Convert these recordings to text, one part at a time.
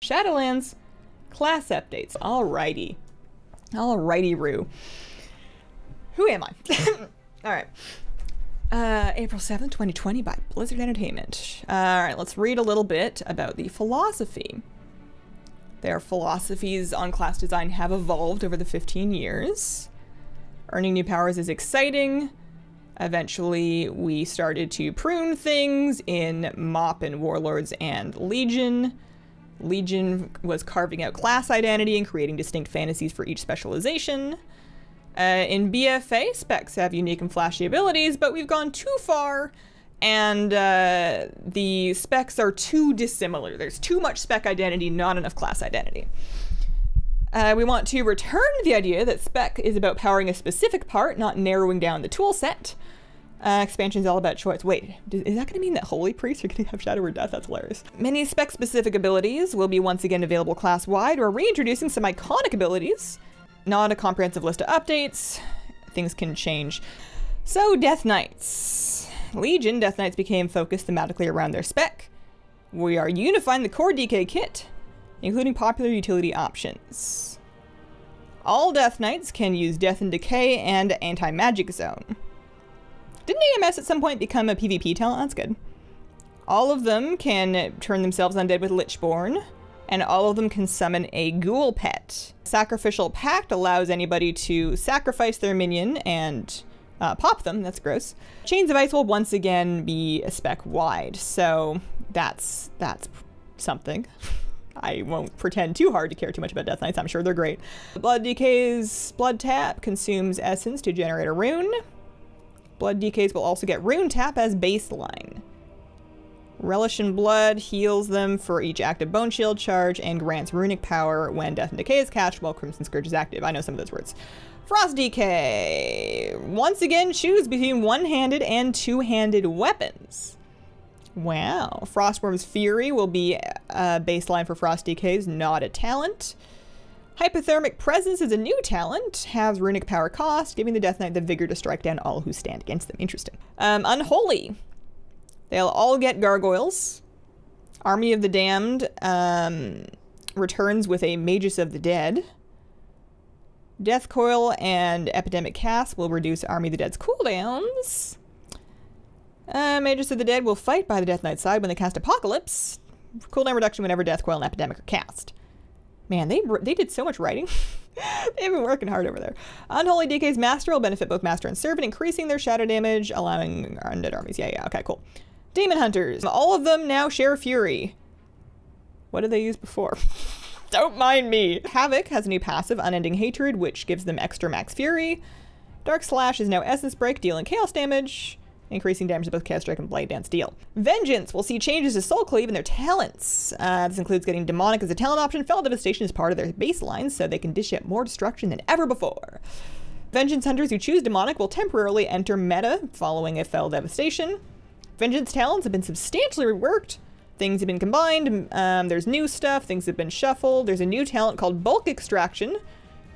Shadowlands class updates. Alrighty. Alrighty, Roo. Who am I? Alright. April 7th, 2020 by Blizzard Entertainment. Alright, let's read a little bit about the philosophy. Their philosophies on class design have evolved over the 15 years. Earning new powers is exciting. Eventually, we started to prune things in Mop and Warlords and Legion. Legion was carving out class identity and creating distinct fantasies for each specialization. In BFA, specs have unique and flashy abilities, but we've gone too far, and the specs are too dissimilar. There's too much spec identity, not enough class identity. We want to return to the idea that spec is about powering a specific part, not narrowing down the tool set. Expansion is all about choice. Wait, is that going to mean that Holy Priests are going to have Shadow or Death? That's hilarious. Many spec-specific abilities will be once again available class-wide. We're reintroducing some iconic abilities. Not a comprehensive list of updates. Things can change. So, Death Knights. Legion Death Knights became focused thematically around their spec. We are unifying the core DK kit, including popular utility options. All Death Knights can use Death and Decay and Anti-Magic Zone. Didn't AMS at some point become a PvP talent? That's good. All of them can turn themselves undead with Lichborn, and all of them can summon a ghoul pet. Sacrificial Pact allows anybody to sacrifice their minion and pop them. That's gross. Chains of Ice will once again be a spec wide, so that's something. I won't pretend too hard to care too much about Death Knights. I'm sure they're great. Blood DK's Blood Tap consumes essence to generate a rune. Blood DKs will also get Rune Tap as baseline. Relish in Blood heals them for each active Bone Shield charge and grants runic power when Death and Decay is cast while Crimson Scourge is active. I know some of those words. Frost DK. Once again, choose between one-handed and two-handed weapons. Wow. Frostworm's Fury will be a baseline for Frost DKs, not a talent. Hypothermic Presence is a new talent, has runic power cost, giving the Death Knight the vigor to strike down all who stand against them. Interesting. Unholy. They'll all get gargoyles. Army of the Damned returns with a Magus of the Dead. Death Coil and Epidemic Cast will reduce Army of the Dead's cooldowns. Magus of the Dead will fight by the Death Knight's side when they cast Apocalypse. Cooldown reduction whenever Death Coil and Epidemic are cast. Man, they did so much writing. They've been working hard over there. Unholy DK's Master will benefit both Master and Servant, increasing their shadow damage, allowing our undead armies. Yeah, okay, cool. Demon Hunters. All of them now share Fury. What did they use before? Don't mind me. Havoc has a new passive, Unending Hatred, which gives them extra max Fury. Dark Slash is now Essence Break, dealing chaos damage, increasing damage to both Chaos Strike and Blade Dance deal. Vengeance will see changes to Soul Cleave in their talents. This includes getting Demonic as a talent option. Fell Devastation is part of their baseline, so they can dish out more destruction than ever before. Vengeance Hunters who choose Demonic will temporarily enter meta following a Fell Devastation. Vengeance talents have been substantially reworked. Things have been combined. There's new stuff. Things have been shuffled. There's a new talent called Bulk Extraction.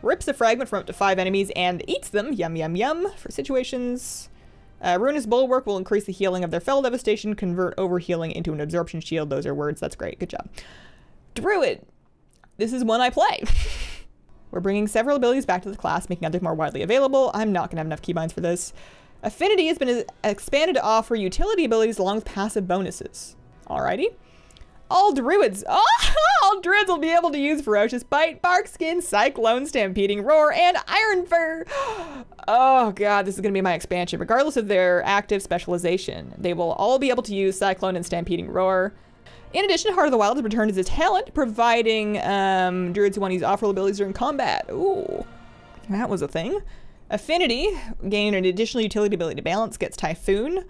Rips a fragment from up to 5 enemies and eats them. Yum, yum, yum for situations. Ruinous Bulwark will increase the healing of their Fell Devastation, convert overhealing into an absorption shield. Those are words. That's great. Good job. Druid. This is one I play. We're bringing several abilities back to the class, making others more widely available. I'm not going to have enough keybinds for this. Affinity has been expanded to offer utility abilities along with passive bonuses. Alrighty. All Druids. Oh, all Druids will be able to use Ferocious Bite, Bark Skin, Cyclone, Stampeding Roar, and Iron Fur. Oh god, this is going to be my expansion. Regardless of their active specialization, they will all be able to use Cyclone and Stampeding Roar. In addition, Heart of the Wild has returned as a talent, providing Druids who want to use off-roll abilities during combat. Ooh, that was a thing. Affinity, gain an additional utility ability to balance, gets Typhoon.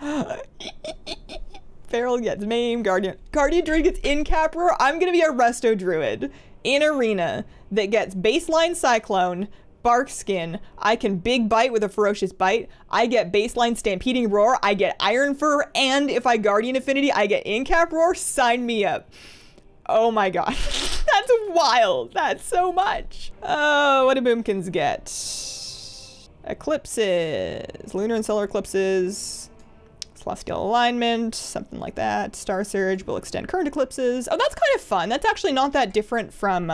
Feral gets Maim, Guardian Druid gets In-Cap Roar. I'm gonna be a Resto Druid in Arena that gets baseline Cyclone, Bark Skin. I can Big Bite with a Ferocious Bite. I get baseline Stampeding Roar. I get Iron Fur, and if I Guardian Affinity, I get In-Cap Roar. Sign me up. Oh my god. That's wild. That's so much. Oh, what do Boomkins get? Eclipses. Lunar and Solar Eclipses. Celestial Alignment, something like that. Star Surge will extend current eclipses. Oh, that's kind of fun. That's actually not that different from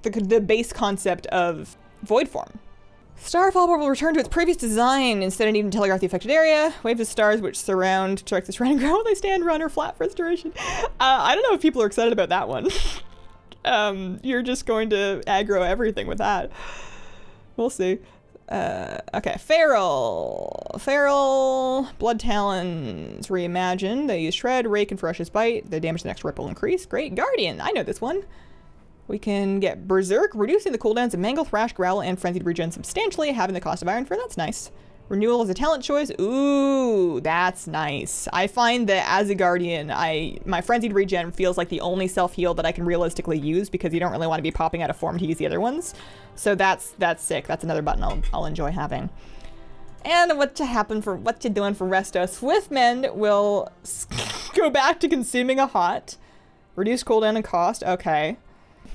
the base concept of Void Form. Starfall will return to its previous design instead of needing to telegraph the affected area. Waves of stars which surround direct the surrounding ground while they stand, run, or flat for its duration. I don't know if people are excited about that one. You're just going to aggro everything with that. We'll see. Okay, Feral. Feral, Blood Talons reimagined. They use Shred, Rake, and Ferocious Bite. The damage the next ripple increase. Great. Guardian, I know this one. We can get Berserk, reducing the cooldowns of Mangle, Thrash, Growl, and Frenzied Regen substantially, having the cost of Iron Fur. That's nice. Renewal is a talent choice. Ooh, that's nice. I find that as a Guardian, my Frenzied Regen feels like the only self-heal that I can realistically use because you don't really want to be popping out of form to use the other ones. So that's sick. That's another button I'll enjoy having. And what you doing for Resto? Swiftmend will go back to consuming a hot. Reduce cooldown and cost. Okay.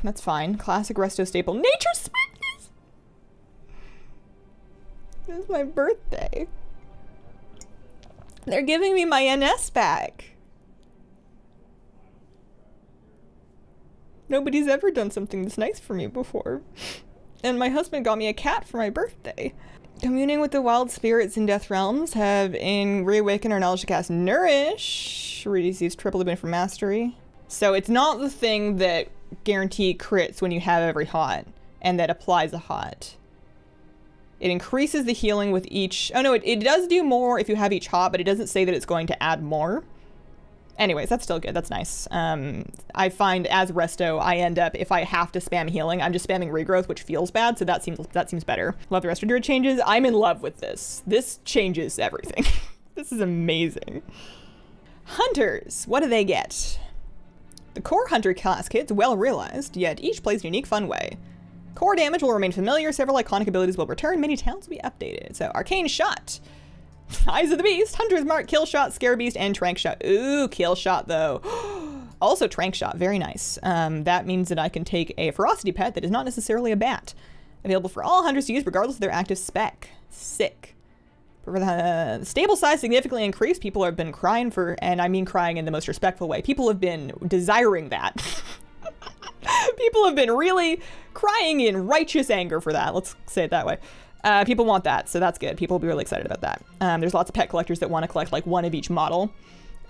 That's fine. Classic Resto staple. Nature Sweetness! It's my birthday. They're giving me my NS back. Nobody's ever done something this nice for me before. And my husband got me a cat for my birthday. Communing with the wild spirits in Death Realms have reawakened our knowledge to cast Nourish. Receives triple the benefit from mastery. So it's not the thing that guarantee crits when you have every hot and that applies a hot. It increases the healing with each. Oh no, it does do more if you have each hot, but it doesn't say that it's going to add more. Anyways, that's still good. That's nice. I find as Resto, I end up, if I have to spam healing, I'm just spamming regrowth, which feels bad, so that seems better. Love the Resto Druid changes. I'm in love with this. This changes everything. This is amazing. Hunters, what do they get? The core Hunter class kit's well realized, yet each plays in a unique, fun way. Core damage will remain familiar, several iconic abilities will return, many talents will be updated. So, Arcane Shot, Eyes of the Beast, Hunter's Mark, Kill Shot, Scare Beast, and Trank Shot. Ooh, Kill Shot though. Also Trank Shot, very nice. That means that I can take a Ferocity pet that is not necessarily a bat. Available for all Hunters to use regardless of their active spec. Sick. For the stable size significantly increased, people have been crying for, and I mean crying in the most respectful way, people have been desiring that. People have been really crying in righteous anger for that, let's say it that way. People want that, so that's good. People will be really excited about that. There's lots of pet collectors that want to collect like one of each model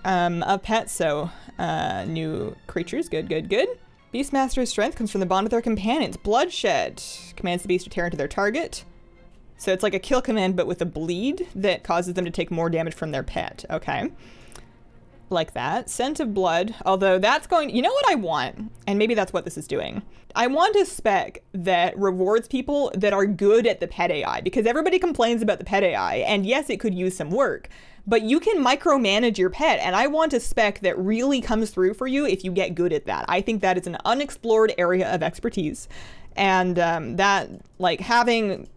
of pets, so new creatures, good, good, good. Beastmaster's strength comes from the bond with their companions. Bloodshed commands the beast to tear into their target. So it's like a kill command, but with a bleed that causes them to take more damage from their pet. Okay. Like that. Scent of Blood, although that's going, you know what I want? And maybe that's what this is doing. I want a spec that rewards people that are good at the pet AI, because everybody complains about the pet AI, and yes, it could use some work, but you can micromanage your pet, and I want a spec that really comes through for you if you get good at that. I think that is an unexplored area of expertise, and that, like, having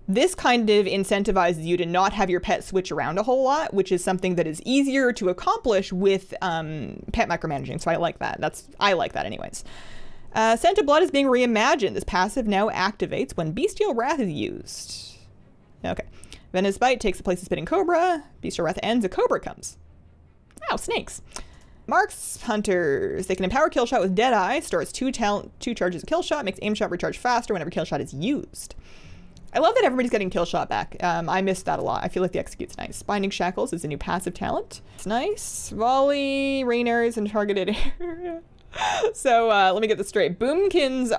this kind of incentivizes you to not have your pet switch around a whole lot, which is something that is easier to accomplish with pet micromanaging. So I like that. I like that anyways. Scent of Blood is being reimagined. This passive now activates when Bestial Wrath is used. Okay. Venomous Bite takes the place of Spitting Cobra. Bestial Wrath ends, a Cobra comes. Oh, snakes. Marks Hunters. They can empower Kill Shot with Deadeye. Stores 2 charges of Kill Shot. Makes Aim Shot recharge faster whenever Kill Shot is used. I love that everybody's getting Kill Shot back. I missed that a lot. I feel like the execute's nice. Binding Shackles is a new passive talent. It's nice. Volley, Rainers, and targeted area. So let me get this straight. Boomkin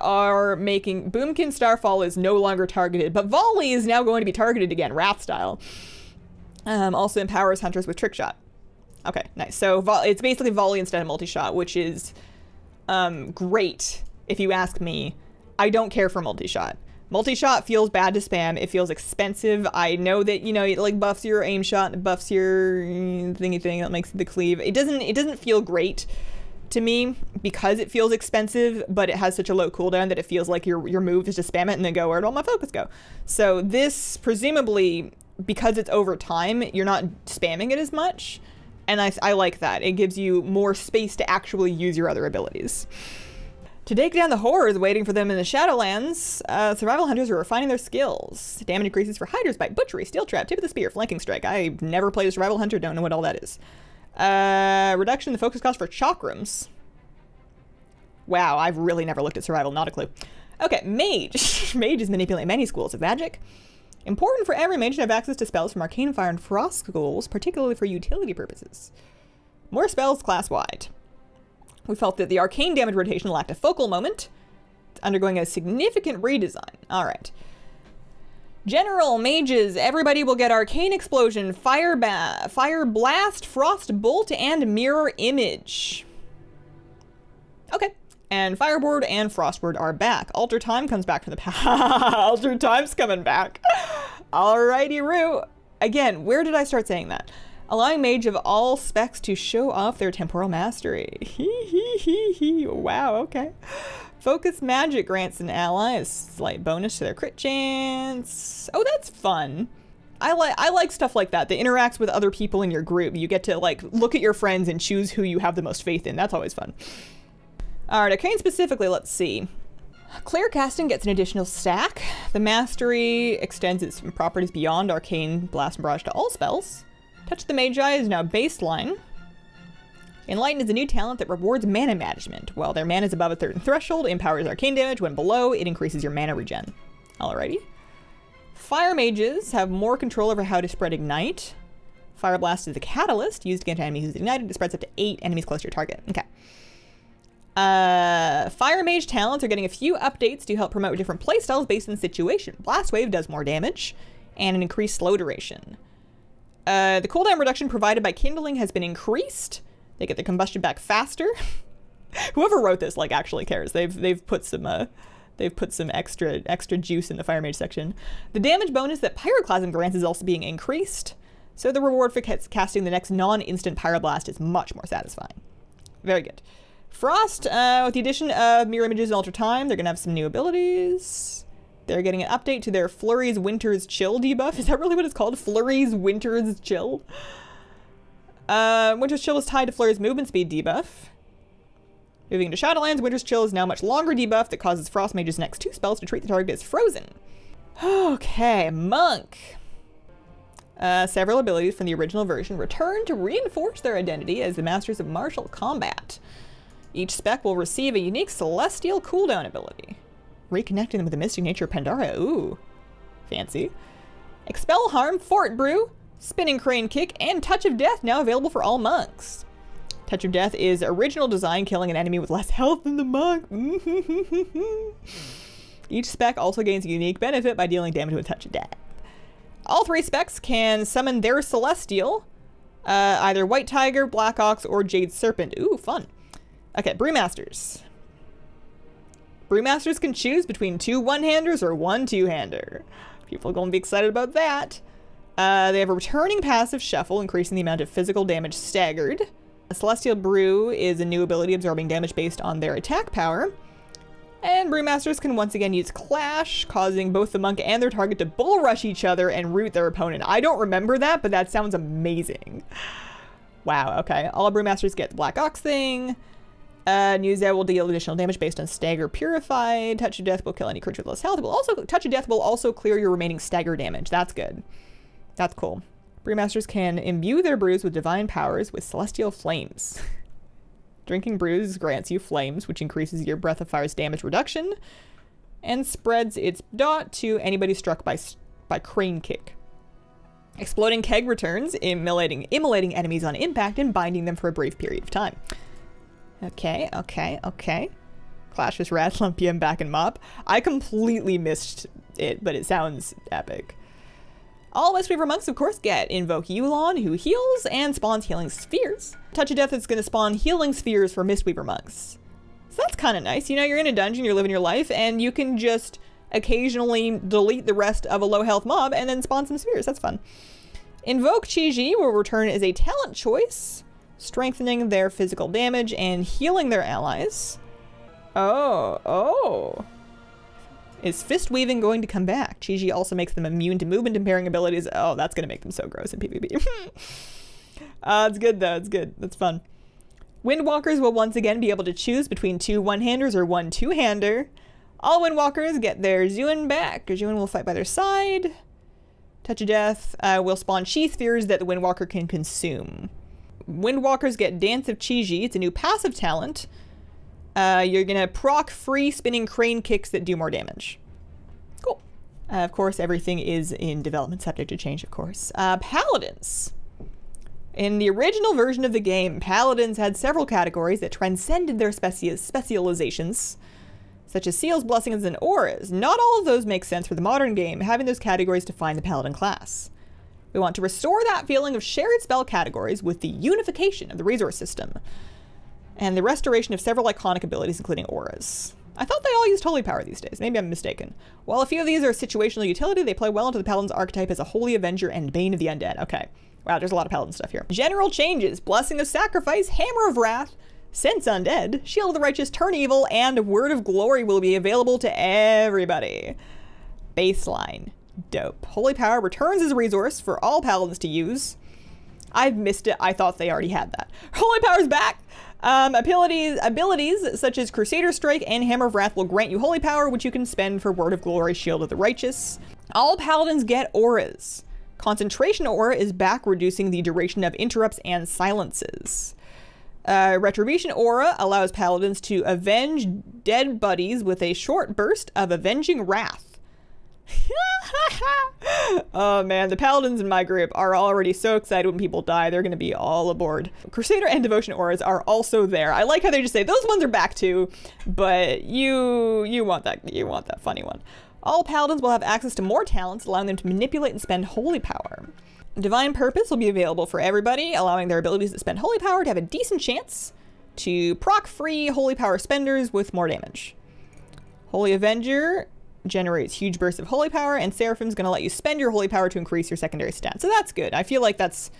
Starfall is no longer targeted, but Volley is now going to be targeted again, Wrath style. Also empowers Hunters with Trick Shot. Okay, nice. So it's basically Volley instead of Multi-Shot, which is great if you ask me. I don't care for Multi-Shot. Multi-shot feels bad to spam. It feels expensive. I know that, you know, it like buffs your aim shot, and buffs your thingy thing that makes the cleave. It doesn't feel great to me because it feels expensive, but it has such a low cooldown that it feels like your move is to spam it and then go, where'd all my focus go? So this, presumably, because it's over time, you're not spamming it as much. And I like that. It gives you more space to actually use your other abilities. To take down the horrors waiting for them in the Shadowlands, survival hunters are refining their skills. Damage increases for Hider's Bite, Butchery, Steel Trap, Tip of the Spear, Flanking Strike. I've never played a survival hunter, don't know what all that is. Reduction in the focus cost for chakrams. Wow, I've really never looked at survival, not a clue. Okay, Mage. Mage is manipulate many schools of magic. Important for every mage to have access to spells from Arcane Fire and Frost schools, particularly for utility purposes. More spells class-wide. We felt that the arcane damage rotation lacked a focal moment. It's undergoing a significant redesign. Alright. General mages, everybody will get Arcane Explosion, Fire Blast, Frost Bolt, and Mirror Image. Okay. And Fireboard and Frostward are back. Alter Time comes back from the past. Alter Time's coming back. Alrighty, Roo. Again, where did I start saying that? Allowing mage of all specs to show off their temporal mastery. Wow, okay. Focus magic grants an ally a slight bonus to their crit chance. Oh, that's fun. I like stuff like that interacts with other people in your group. You get to like look at your friends and choose who you have the most faith in. That's always fun. Alright, Arcane specifically, let's see. Clear casting gets an additional stack. The mastery extends its properties beyond Arcane, Blast, and Barrage to all spells. Touch the Magi is now baseline. Enlighten is a new talent that rewards mana management. While their mana is above a certain threshold, empowers arcane damage. When below, it increases your mana regen. Alrighty. Fire mages have more control over how to spread Ignite. Fire Blast is a catalyst used against enemies who's ignited. It spreads up to 8 enemies close to your target. Okay. Fire mage talents are getting a few updates to help promote different playstyles based on the situation. Blast Wave does more damage and an increased slow duration. The cooldown reduction provided by kindling has been increased. They get the combustion back faster. Whoever wrote this like actually cares. They've put some extra juice in the fire mage section. The damage bonus that Pyroclasm grants is also being increased. So the reward for casting the next non-instant Pyroblast is much more satisfying. Very good. Frost, with the addition of Mirror Images and Alter Time, they're going to have some new abilities. They're getting an update to their Flurry's Winter's Chill debuff. Is that really what it's called? Flurry's Winter's Chill? Winter's Chill is tied to Flurry's movement speed debuff. Moving into Shadowlands, Winter's Chill is now a much longer debuff that causes Frost Mage's next 2 spells to treat the target as frozen. Okay, Monk. Several abilities from the original version return to reinforce their identity as the masters of martial combat. Each spec will receive a unique celestial cooldown ability, reconnecting them with the mystic nature of Pandara. Ooh, fancy. Expel Harm, Fort Brew, Spinning Crane Kick, and Touch of Death now available for all monks. Touch of Death is original design, killing an enemy with less health than the monk. Each spec also gains a unique benefit by dealing damage with Touch of Death. All 3 specs can summon their celestial, either White Tiger, Black Ox, or Jade Serpent. Ooh, fun. Okay, Brewmasters. Brewmasters can choose between 2 one-handers or 1 two-hander. People are going to be excited about that. They have a returning passive Shuffle, increasing the amount of physical damage staggered. A Celestial Brew is a new ability absorbing damage based on their attack power. And Brewmasters can once again use Clash, causing both the monk and their target to bull rush each other and root their opponent. I don't remember that, but that sounds amazing. Wow, okay. All Brewmasters get the Black Ox thing. Newzet will deal additional damage based on Stagger Purified. Touch of Death will kill any creature with less health. Touch of Death will also clear your remaining stagger damage. That's good. That's cool. Brewmasters can imbue their brews with divine powers with celestial flames. Drinking brews grants you flames, which increases your Breath of Fire's damage reduction and spreads its dot to anybody struck by Crane Kick. Exploding Keg returns, immolating enemies on impact and binding them for a brief period of time. Okay. Clash with Radlumpia and Back and Mop. I completely missed it, but it sounds epic. All Mistweaver monks, of course, get Invoke Yulon, who heals and spawns healing spheres. Touch of Death is going to spawn healing spheres for Mistweaver monks. So that's kind of nice. You know, you're in a dungeon, you're living your life, and you can just occasionally delete the rest of a low health mob and then spawn some spheres. That's fun. Invoke Chi-Ji will return as a talent choice, strengthening their physical damage and healing their allies. Oh. Is Fist Weaving going to come back? Chi-Ji also makes them immune to movement impairing abilities. Oh, that's going to make them so gross in PvP. It's good though, it's good. That's fun. Windwalkers will once again be able to choose between 2 one-handers or 1 two-hander. All Windwalkers get their Zuin back. Zuin will fight by their side. Touch of Death will spawn chi spheres that the Windwalker can consume. Windwalkers get Dance of Chi-Ji. It's a new passive talent. You're gonna proc free spinning crane kicks that do more damage. Cool. Of course, everything is in development, subject to change, of course. Paladins. In the original version of the game, Paladins had several categories that transcended their specializations, such as seals, blessings, and auras. Not all of those make sense for the modern game, having those categories define the Paladin class. We want to restore that feeling of shared spell categories with the unification of the resource system, and the restoration of several iconic abilities, including auras. I thought they all used Holy Power these days. Maybe I'm mistaken. While a few of these are situational utility, they play well into the Paladin's archetype as a Holy Avenger and Bane of the Undead. Okay. Wow, there's a lot of Paladin stuff here. General changes. Blessing of Sacrifice, Hammer of Wrath, Sense Undead, Shield of the Righteous, Turn Evil, and Word of Glory will be available to everybody. Baseline. Dope. Holy Power returns as a resource for all Paladins to use. I've missed it. I thought they already had that. Holy Power's back! Abilities such as Crusader Strike and Hammer of Wrath will grant you Holy Power, which you can spend for Word of Glory, Shield of the Righteous. All Paladins get auras. Concentration Aura is back, reducing the duration of interrupts and silences. Retribution Aura allows Paladins to avenge dead buddies with a short burst of avenging wrath. Oh man, the Paladins in my group are already so excited when people die. They're going to be all aboard. Crusader and Devotion Auras are also there. I like how they just say those ones are back too, but you want that funny one. All Paladins will have access to more talents, allowing them to manipulate and spend Holy Power. Divine Purpose will be available for everybody, allowing their abilities that spend Holy Power to have a decent chance to proc free Holy Power spenders with more damage. Holy Avenger generates huge bursts of Holy Power, and Seraphim's going to let you spend your Holy Power to increase your secondary stats. So that's good. I feel like that's...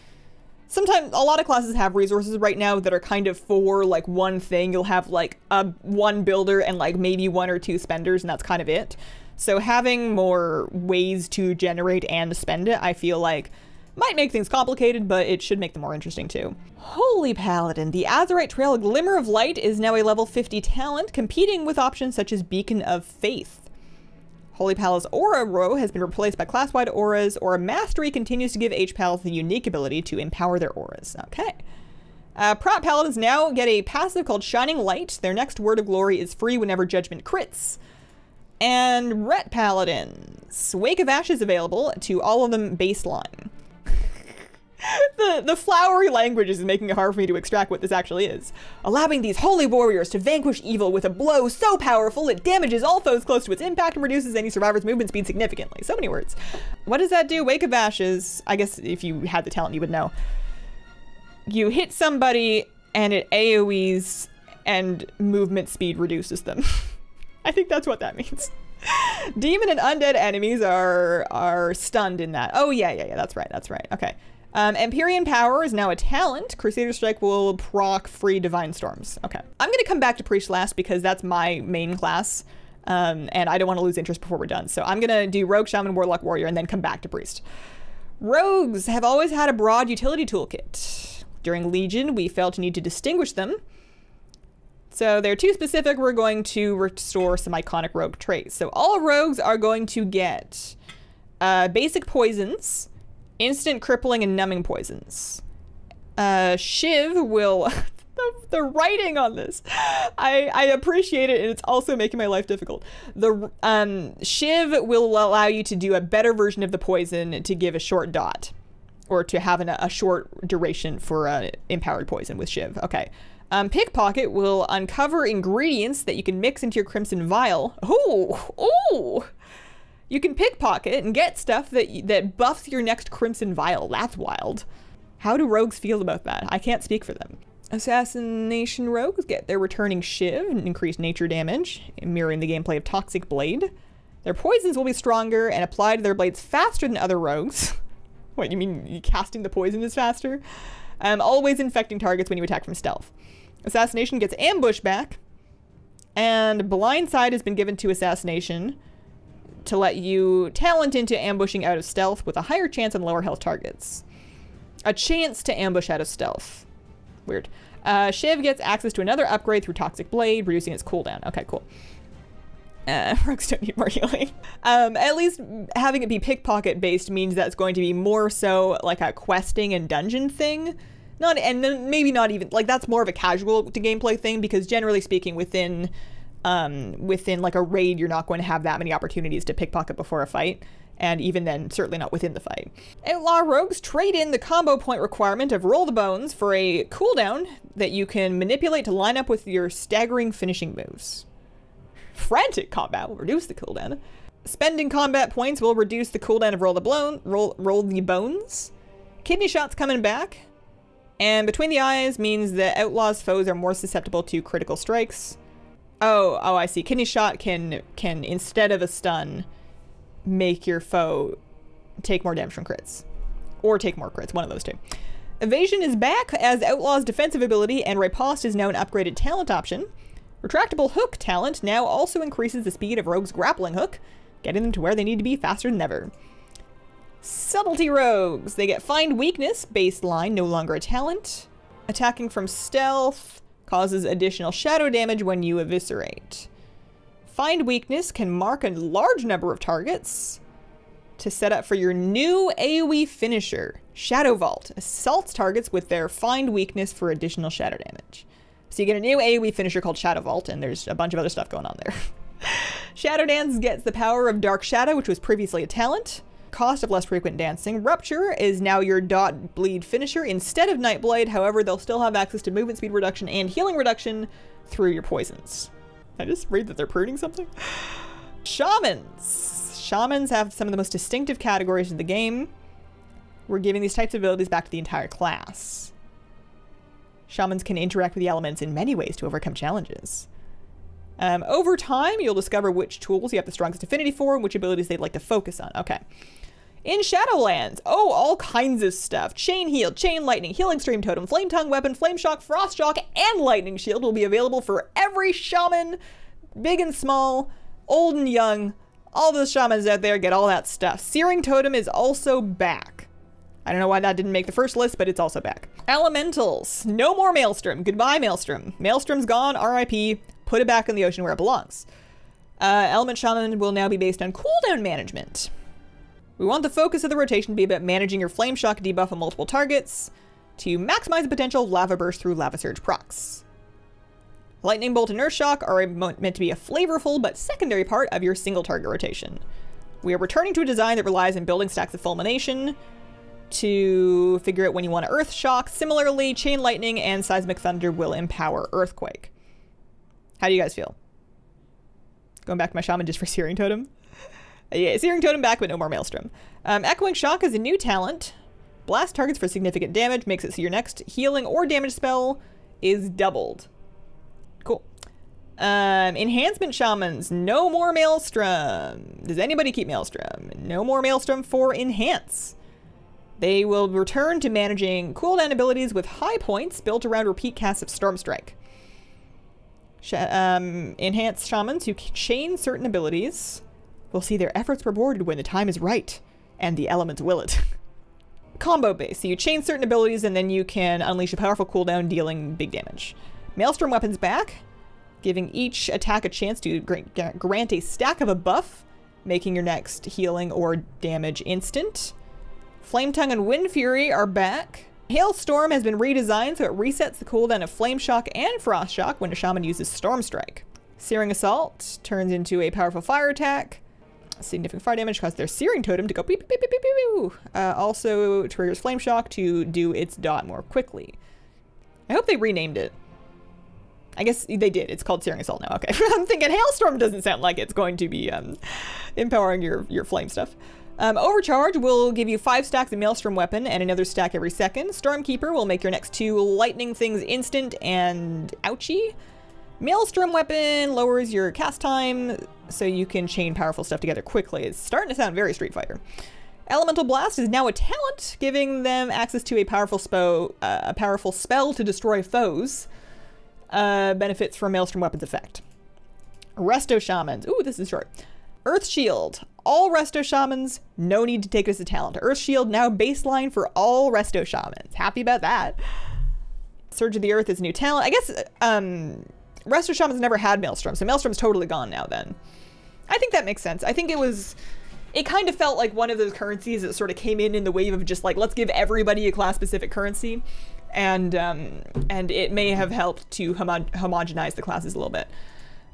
Sometimes, a lot of classes have resources right now that are kind of for, like, one thing. You'll have, like, one builder and, like, maybe 1 or 2 spenders, and that's kind of it. So having more ways to generate and spend it, I feel like, might make things complicated, but it should make them more interesting too. Holy Paladin. The Azurite Trail Glimmer of Light is now a level 50 talent, competing with options such as Beacon of Faith. Holy Pal's Aura row has been replaced by class-wide auras. Aura Mastery continues to give H-Pals the unique ability to empower their auras. Okay. Prot Paladins now get a passive called Shining Light. Their next Word of Glory is free whenever Judgment crits. And Ret Paladins. Wake of Ashes available to all of them baseline. The flowery language is making it hard for me to extract what this actually is. Allowing these holy warriors to vanquish evil with a blow so powerful it damages all foes close to its impact and reduces any survivor's movement speed significantly. So many words. What does that do? Wake of Ashes. I guess if you had the talent, you would know. You hit somebody and it AoEs and movement speed reduces them. I think that's what that means. Demon and undead enemies are stunned in that. Oh yeah, that's right. Okay. Empyrean Power is now a talent. Crusader Strike will proc free Divine Storms. Okay. I'm gonna come back to Priest last because that's my main class. And I don't want to lose interest before we're done. So I'm gonna do Rogue, Shaman, Warlock, Warrior, and then come back to Priest. Rogues have always had a broad utility toolkit. During Legion, we felt a need to distinguish them. So they're too specific, we're going to restore some iconic rogue traits. So all rogues are going to get basic poisons, instant crippling and numbing poisons. Shiv will... the writing on this. I appreciate it, and it's also making my life difficult. The Shiv will allow you to do a better version of the poison to give a short dot, or to have a short duration for empowered poison with Shiv. Okay. Pickpocket will uncover ingredients that you can mix into your Crimson Vial. Ooh! You can pickpocket and get stuff that buffs your next Crimson Vial. That's wild. How do rogues feel about that? I can't speak for them. Assassination rogues get their returning Shiv and increased nature damage, mirroring the gameplay of Toxic Blade. Their poisons will be stronger and apply to their blades faster than other rogues. What, you mean casting the poison is faster? Always infecting targets when you attack from stealth. Assassination gets ambush back, and Blindside has been given to Assassination to let you talent into ambushing out of stealth with a higher chance on lower health targets. A chance to ambush out of stealth. Weird. Shiv gets access to another upgrade through Toxic Blade, reducing its cooldown. Okay, cool. Rogues don't need more healing. At least having it be pickpocket based means that's going to be more so like a questing and dungeon thing. And then maybe not even, like, that's more of a casual to gameplay thing, because generally speaking within like a raid, you're not going to have that many opportunities to pickpocket before a fight. And even then, certainly not within the fight. Outlaw rogues trade in the combo point requirement of Roll the Bones for a cooldown that you can manipulate to line up with your staggering finishing moves. Frantic combat will reduce the cooldown. Spending combat points will reduce the cooldown of Roll the Bones. Kidney Shot's coming back. And Between the Eyes means that Outlaw's foes are more susceptible to critical strikes. Oh, I see. Kidney Shot can instead of a stun, make your foe take more damage from crits. Or take more crits, one of those two. Evasion is back as Outlaw's defensive ability, and Riposte is now an upgraded talent option. Retractable Hook talent now also increases the speed of Rogue's grappling hook, getting them to where they need to be faster than ever. Subtlety Rogues. They get Find Weakness, baseline, no longer a talent. Attacking from stealth causes additional shadow damage when you eviscerate. Find Weakness can mark a large number of targets to set up for your new AoE finisher, Shadow Vault. Assaults targets with their Find Weakness for additional shadow damage. So you get a new AoE finisher called Shadow Vault, and there's a bunch of other stuff going on there. Shadow Dance gets the power of Dark Shadow, which was previously a talent. Cost of less frequent dancing. Rupture is now your dot bleed finisher instead of Nightblade. However, they'll still have access to movement speed reduction and healing reduction through your poisons. I just read that they're pruning something. Shamans. Shamans have some of the most distinctive categories in the game. We're giving these types of abilities back to the entire class. Shamans can interact with the elements in many ways to overcome challenges. Over time, you'll discover which tools you have the strongest affinity for and which abilities they'd like to focus on. Okay. In Shadowlands, all kinds of stuff. Chain Heal, Chain Lightning, Healing Stream Totem, Flame Tongue Weapon, Flame Shock, Frost Shock, and Lightning Shield will be available for every shaman, big and small, old and young. All those shamans out there get all that stuff. Searing Totem is also back. I don't know why that didn't make the first list, but it's also back. Elementals. No more Maelstrom. Goodbye, Maelstrom. Maelstrom's gone, RIP. Put it back in the ocean where it belongs. Element Shaman will now be based on cooldown management. We want the focus of the rotation to be about managing your Flame Shock debuff on multiple targets to maximize the potential of Lava Burst through Lava Surge procs. Lightning Bolt and Earth Shock are meant to be a flavorful but secondary part of your single target rotation. We are returning to a design that relies on building stacks of Fulmination to figure out when you want to Earth Shock. Similarly, Chain Lightning and Seismic Thunder will empower Earthquake. How do you guys feel? Going back to my Shaman just for Searing Totem? Yeah, Searing Totem back, but no more Maelstrom. Echoing Shock is a new talent. Blast targets for significant damage, makes it so your next healing or damage spell is doubled. Cool. Enhancement Shamans, no more Maelstrom. Does anybody keep Maelstrom? No more Maelstrom for Enhance. They will return to managing cooldown abilities with high points built around repeat casts of Storm Strike. Enhanced Shamans who chain certain abilities will see their efforts rewarded when the time is right, and the elements will it. Combo base, so you chain certain abilities and then you can unleash a powerful cooldown dealing big damage. Maelstrom weapons back, giving each attack a chance to grant a stack of a buff, making your next healing or damage instant. Flame Tongue and Wind Fury are back. Hailstorm has been redesigned so it resets the cooldown of Flame Shock and Frost Shock when a shaman uses Storm Strike. Searing Assault turns into a powerful fire attack. Significant fire damage causes their Searing Totem to go beep, beep, beep, beep, beep, beep. Also triggers Flame Shock to do its dot more quickly. I hope they renamed it. I guess they did. It's called Searing Assault now. Okay. I'm thinking Hailstorm doesn't sound like it's going to be empowering your flame stuff. Overcharge will give you 5 stacks of Maelstrom weapon and another stack every second. Stormkeeper will make your next 2 lightning things instant and ouchie. Maelstrom weapon lowers your cast time so you can chain powerful stuff together quickly. It's starting to sound very Street Fighter. Elemental Blast is now a talent, giving them access to a powerful spell to destroy foes. Benefits from Maelstrom weapons effect. Resto Shamans. Ooh, this is short. Earth Shield. All Resto Shamans, no need to take this as a talent. Earth Shield now baseline for all Resto Shamans. Happy about that. Surge of the Earth is a new talent. I guess Resto Shaman's never had Maelstrom, so Maelstrom's totally gone now then. I think that makes sense. I think it kind of felt like one of those currencies that sort of came in the wave of just like, let's give everybody a class-specific currency. And it may have helped to homogenize the classes a little bit.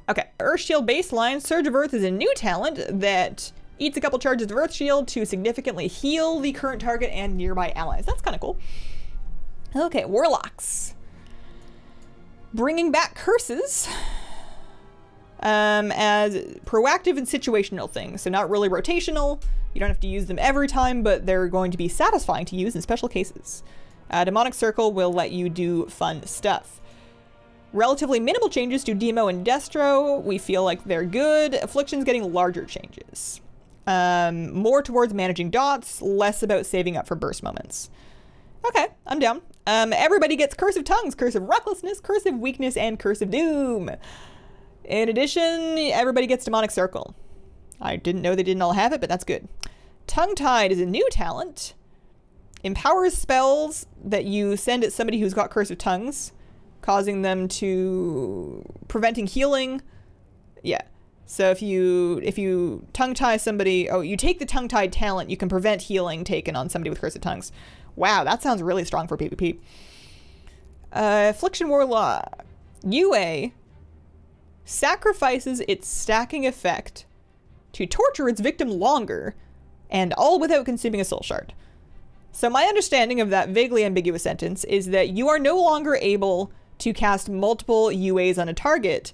Okay, Earth Shield baseline. Surge of Earth is a new talent that eats a couple charges of Earth Shield to significantly heal the current target and nearby allies. That's kind of cool. Okay, Warlocks. Bringing back curses as proactive and situational things. So not really rotational. You don't have to use them every time, but they're going to be satisfying to use in special cases. Demonic Circle will let you do fun stuff. Relatively minimal changes to Demo and Destro. We feel like they're good. Affliction's getting larger changes. More towards managing dots, less about saving up for burst moments. Okay, I'm down. Everybody gets Curse of Tongues, Curse of Recklessness, Curse of Weakness, and Curse of Doom. In addition, everybody gets Demonic Circle. I didn't know they didn't all have it, but that's good. Tongue-Tied is a new talent. Empowers spells that you send at somebody who's got Curse of Tongues, causing them to... preventing healing. Yeah. So if you tongue-tie somebody... Oh, you take the tongue-tied talent, you can prevent healing taken on somebody with Curse of Tongues. Wow, that sounds really strong for PvP. Affliction Warlock. UA sacrifices its stacking effect to torture its victim longer, and all without consuming a soul shard. So my understanding of that vaguely ambiguous sentence is that you are no longer able to cast multiple UAs on a target,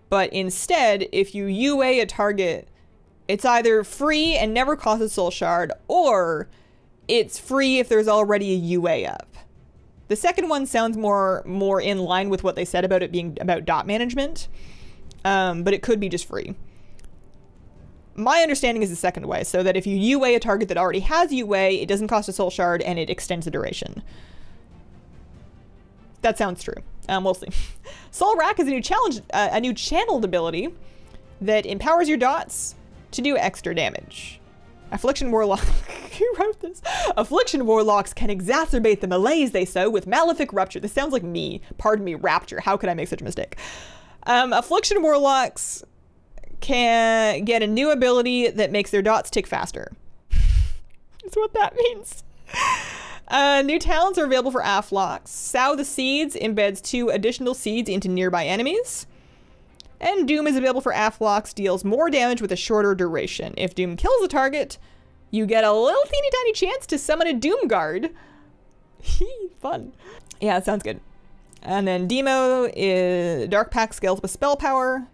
but instead, if you UA a target, it's either free and never costs a soul shard, or it's free if there's already a UA up. The second one sounds more in line with what they said about it being about dot management, but it could be just free. My understanding is the second way, so that if you UA a target that already has UA, it doesn't cost a soul shard and it extends the duration. That sounds true. We'll see. Soul Rack is a new channeled ability that empowers your dots to do extra damage. Affliction Warlock. Who wrote this? Affliction Warlocks can exacerbate the malaise they sow with Malefic Rupture. This sounds like me. Pardon me, Rapture. How could I make such a mistake? Affliction Warlocks can get a new ability that makes their dots tick faster. That's what that means. New talents are available for Afflocks. Sow the Seeds embeds 2 additional seeds into nearby enemies. And Doom is available for Afflocks, deals more damage with a shorter duration. If Doom kills a target, you get a little teeny tiny chance to summon a Doom Guard. Fun. Yeah, it sounds good. And then Demo is Dark Pact scales with spell power.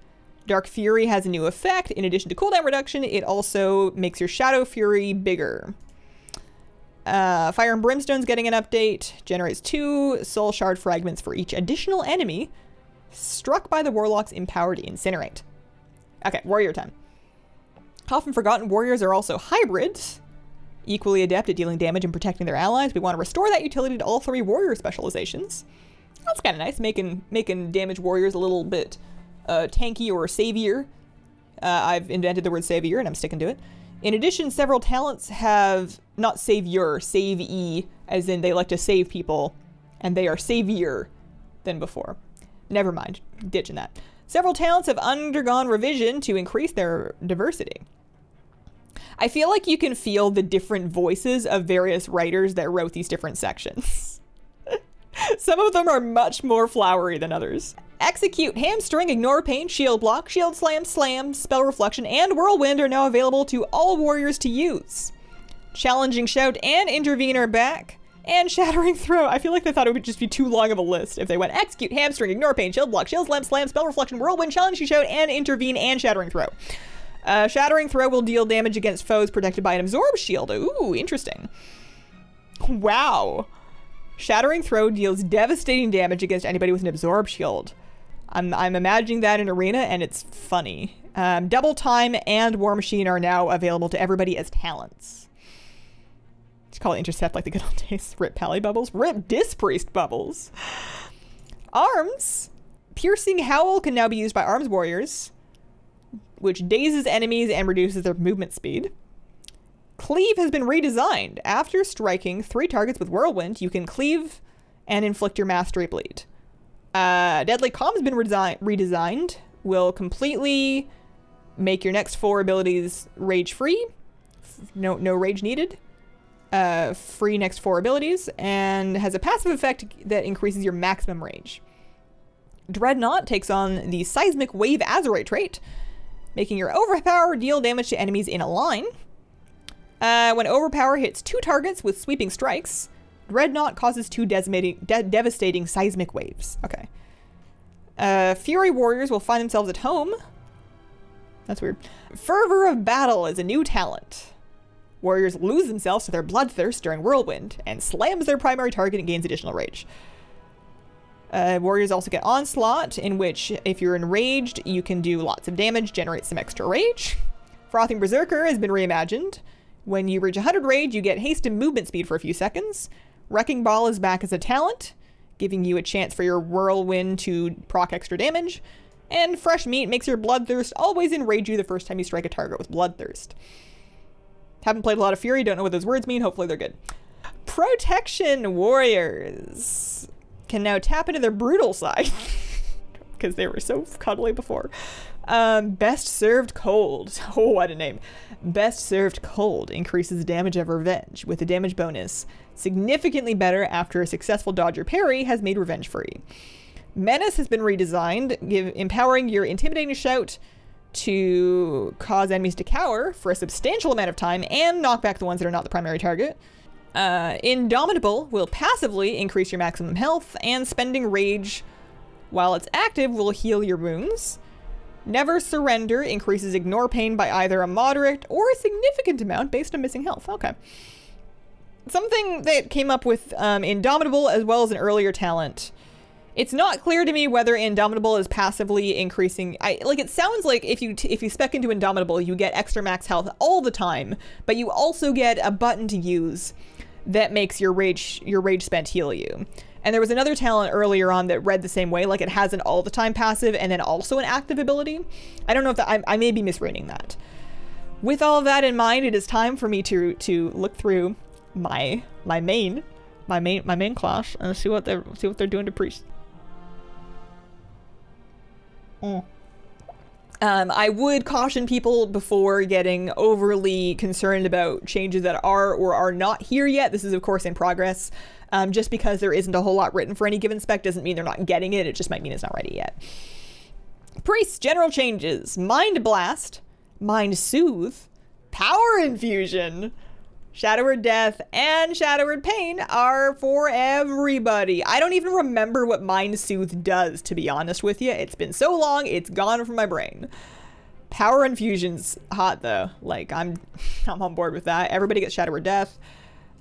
Dark Fury has a new effect. In addition to cooldown reduction, it also makes your Shadow Fury bigger. Fire and Brimstone's getting an update. Generates 2 soul shard fragments for each additional enemy struck by the Warlock's empowered Incinerate. Okay, warrior time. Often forgotten warriors are also hybrids, equally adept at dealing damage and protecting their allies. We want to restore that utility to all 3 warrior specializations. That's kind of nice, making damage warriors a little bit tanky or savior. I've invented the word savior and I'm sticking to it. In addition, several talents have, not savior, save-e, as in they like to save people, and they are savior than before. Never mind, ditching that. Several talents have undergone revision to increase their diversity. I feel like you can feel the different voices of various writers that wrote these different sections. Some of them are much more flowery than others. Execute, Hamstring, Ignore Pain, Shield Block, Shield Slam, Slam, Spell Reflection, and Whirlwind are now available to all warriors to use. Challenging Shout and Intervene are back. And Shattering Throw. I feel like they thought it would just be too long of a list if they went Execute, Hamstring, Ignore Pain, Shield Block, Shield Slam, Slam, Spell Reflection, Whirlwind, Challenging Shout, and Intervene, and Shattering Throw. Shattering Throw will deal damage against foes protected by an Absorb Shield. Ooh, interesting. Wow. Shattering Throw deals devastating damage against anybody with an Absorb Shield. I'm imagining that in Arena, and it's funny. Double Time and War Machine are now available to everybody as talents. Just call it Intercept like the good old days. Rip Pally Bubbles. Rip Dispriest Bubbles. Arms. Piercing Howl can now be used by Arms Warriors, which dazes enemies and reduces their movement speed. Cleave has been redesigned. After striking 3 targets with Whirlwind, you can cleave and inflict your mastery bleed. Deadly Calm has been redesigned. Will completely make your next 4 abilities rage-free. No rage needed. Free next 4 abilities, and has a passive effect that increases your maximum rage. Dreadnought takes on the Seismic Wave Azurite trait, making your Overpower deal damage to enemies in a line. When Overpower hits 2 targets with sweeping strikes, Dreadnought causes 2 devastating seismic waves. Okay. Fury Warriors will find themselves at home. That's weird. Fervor of Battle is a new talent. Warriors lose themselves to their bloodthirst during Whirlwind, and slams their primary target and gains additional rage. Warriors also get Onslaught, in which, if you're enraged, you can do lots of damage, generate some extra rage. Frothing Berserker has been reimagined. When you reach 100 rage, you get haste and movement speed for a few seconds. Wrecking Ball is back as a talent, giving you a chance for your Whirlwind to proc extra damage. And Fresh Meat makes your Bloodthirst always enrage you the first time you strike a target with Bloodthirst. Haven't played a lot of Fury, don't know what those words mean, hopefully they're good. Protection Warriors can now tap into their brutal side, because they were so cuddly before. Best Served Cold. Oh, what a name. Best Served Cold increases damage of revenge with a damage bonus. Significantly better after a successful dodge or parry has made revenge free. Menace has been redesigned, empowering your Intimidating Shout to cause enemies to cower for a substantial amount of time and knock back the ones that are not the primary target. Indomitable will passively increase your maximum health, and spending rage while it's active will heal your wounds. Never Surrender increases ignore pain by either a moderate or a significant amount based on missing health. Okay. Something that came up with Indomitable as well as an earlier talent. It's not clear to me whether Indomitable is passively increasing. It sounds like if you spec into Indomitable, you get extra max health all the time, but you also get a button to use that makes your rage spent heal you. And there was another talent earlier on that read the same way, like it has an all the time passive and then also an active ability. I don't know if that, I may be misreading that. With all of that in mind, it is time for me to look through my main class and see what they're doing to priests. I would caution people before getting overly concerned about changes that are or are not here yet. This is of course in progress. Just because there isn't a whole lot written for any given spec doesn't mean they're not getting it. It just might mean it's not ready yet. Priests, general changes. Mind Blast, Mind Soothe, Power Infusion, Shadow Word Death, and Shadow Word Pain are for everybody. I don't even remember what Mind Soothe does, to be honest with you. It's been so long, it's gone from my brain. Power Infusion's hot though. Like, I'm on board with that. Everybody gets Shadow Word Death,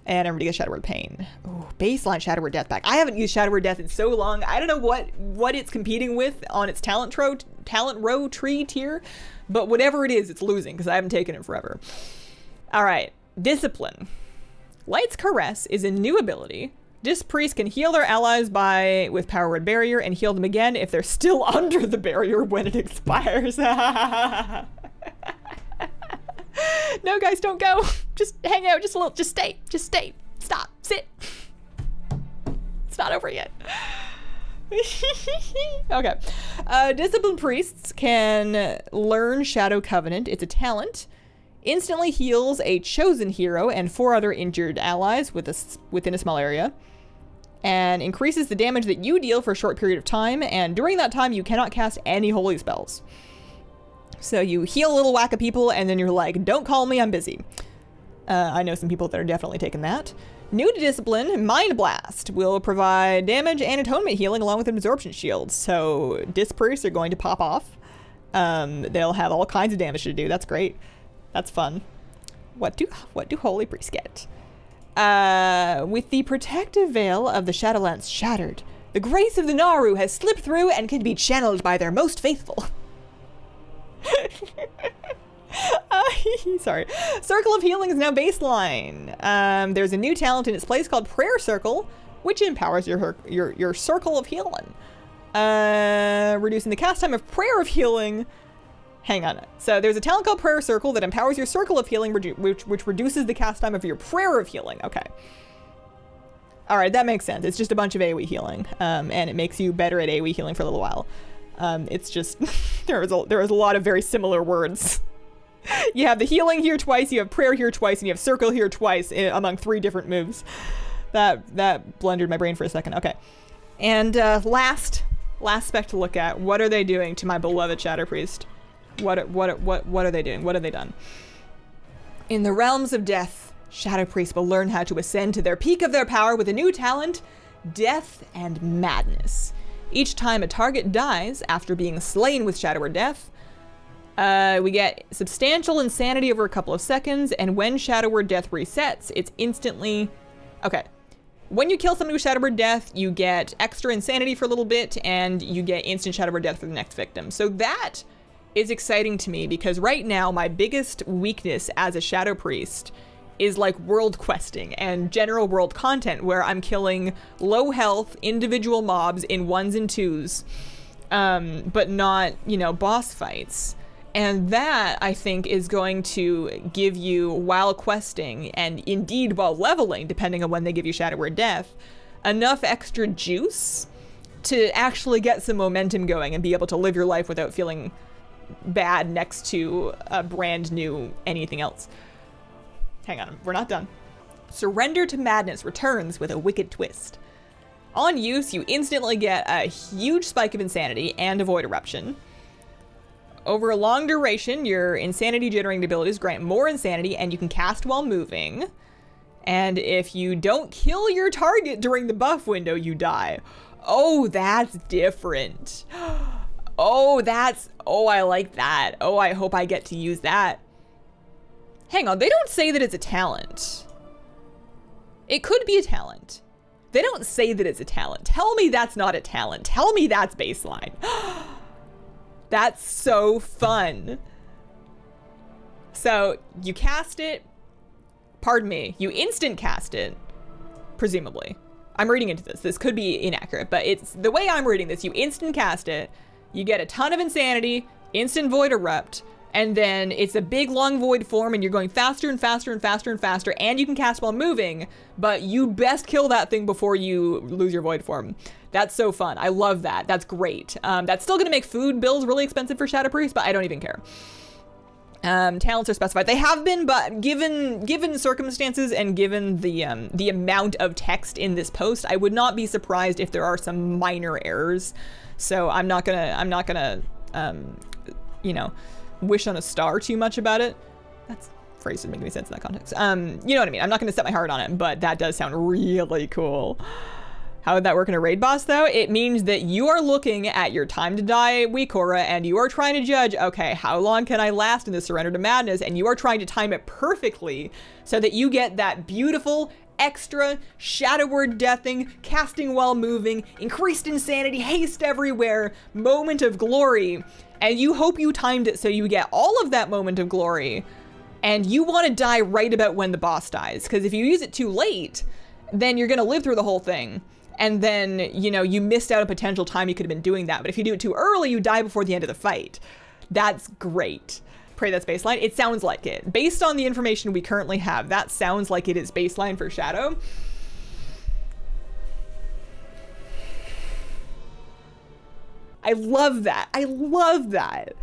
and everybody gets Shadow Word Pain. Ooh, baseline Shadow Word Death back. I haven't used Shadow Word Death in so long. I don't know what it's competing with on its talent row tree tier, but whatever it is, it's losing because I haven't taken it forever. All right. Discipline. Light's Caress is a new ability. Disc Priests can heal their allies with Power Word Barrier and heal them again if they're still under the barrier when it expires. No, guys, don't go. Just hang out just a little. Just stay. Just stay. Stop. Sit. It's not over yet. Okay. Discipline Priests can learn Shadow Covenant. It's a talent. Instantly heals a chosen hero and 4 other injured allies within a small area, and increases the damage that you deal for a short period of time, and during that time you cannot cast any holy spells. So you heal a little whack of people and then you're like, don't call me, I'm busy. I know some people that are definitely taking that. New to Discipline, Mind Blast will provide damage and atonement healing along with an absorption shield. So Disc Priests are going to pop off. They'll have all kinds of damage to do. That's great. That's fun. What do Holy Priests get? With the protective veil of the Shadowlands shattered, the grace of the Naru has slipped through and can be channeled by their most faithful. Sorry. Circle of Healing is now baseline. There's a new talent in its place called Prayer Circle, which empowers your Circle of Healing. Reducing the cast time of Prayer of Healing. Hang on. So there's a talent called Prayer Circle that empowers your Circle of Healing, which reduces the cast time of your Prayer of Healing. Okay. All right, that makes sense. It's just a bunch of AoE healing, and it makes you better at AoE healing for a little while. It's just, there is a lot of very similar words. You have the healing here twice, you have prayer here twice, and you have circle here twice among 3 different moves. That blundered my brain for a second. Okay. And last spec to look at. What are they doing to my beloved Shadow Priest? What are they doing? What have they done? In the realms of death, Shadow Priests will learn how to ascend to their peak of their power with a new talent, Death and Madness. Each time a target dies after being slain with Shadow or Death, we get substantial insanity over a couple of seconds, and when Shadow or Death resets, it's instantly... Okay. When you kill somebody with Shadow or Death, you get extra insanity for a little bit, and you get instant Shadow or Death for the next victim. So that is exciting to me, because right now my biggest weakness as a Shadow Priest is like world questing and general world content where I'm killing low health individual mobs in 1s and 2s, but not, you know, boss fights. And that, I think, is going to give you, while questing, and indeed while leveling, depending on when they give you Shadow or Death, enough extra juice to actually get some momentum going and be able to live your life without feeling bad next to a brand new anything else. Hang on, we're not done. Surrender to Madness returns with a wicked twist. On use, you instantly get a huge spike of insanity and a Void Eruption. Over a long duration, your insanity generating abilities grant more insanity, and you can cast while moving. And if you don't kill your target during the buff window, you die. Oh, that's different. Oh, I like that. Oh, I hope I get to use that. Hang on, they don't say that it's a talent. It could be a talent. They don't say that it's a talent. Tell me that's not a talent. Tell me that's baseline. That's so fun. So you cast it, pardon me, you instant cast it, presumably. I'm reading into this. This could be inaccurate, but it's the way I'm reading this. You instant cast it, you get a ton of insanity, instant Void Erupt, and then it's a big long void form and you're going faster and faster and faster and faster, and you can cast while moving, but you best kill that thing before you lose your void form. That's so fun. I love that. That's great. That's still gonna make food bills really expensive for Shadow Priest, but I don't even care. Talents are specified. They have been, but given circumstances and given the amount of text in this post, I would not be surprised if there are some minor errors. So I'm not gonna you know, wish on a star too much about it. That's phrase didn't make any sense in that context. You know what I mean? I'm not gonna set my heart on it, but that does sound really cool. How would that work in a raid boss though? It means that you are looking at your time to die Weekora and you are trying to judge, okay, how long can I last in the Surrender to Madness? And you are trying to time it perfectly so that you get that beautiful extra Shadow Word Deathing, casting while moving, increased insanity, haste everywhere, moment of glory. And you hope you timed it so you get all of that moment of glory. And you want to die right about when the boss dies. Because if you use it too late, then you're going to live through the whole thing. And then, you know, you missed out on potential time you could have been doing that. But if you do it too early, you die before the end of the fight. That's great. Pray that's baseline. It sounds like it. Based on the information we currently have, that sounds like it is baseline for Shadow. I love that. I love that.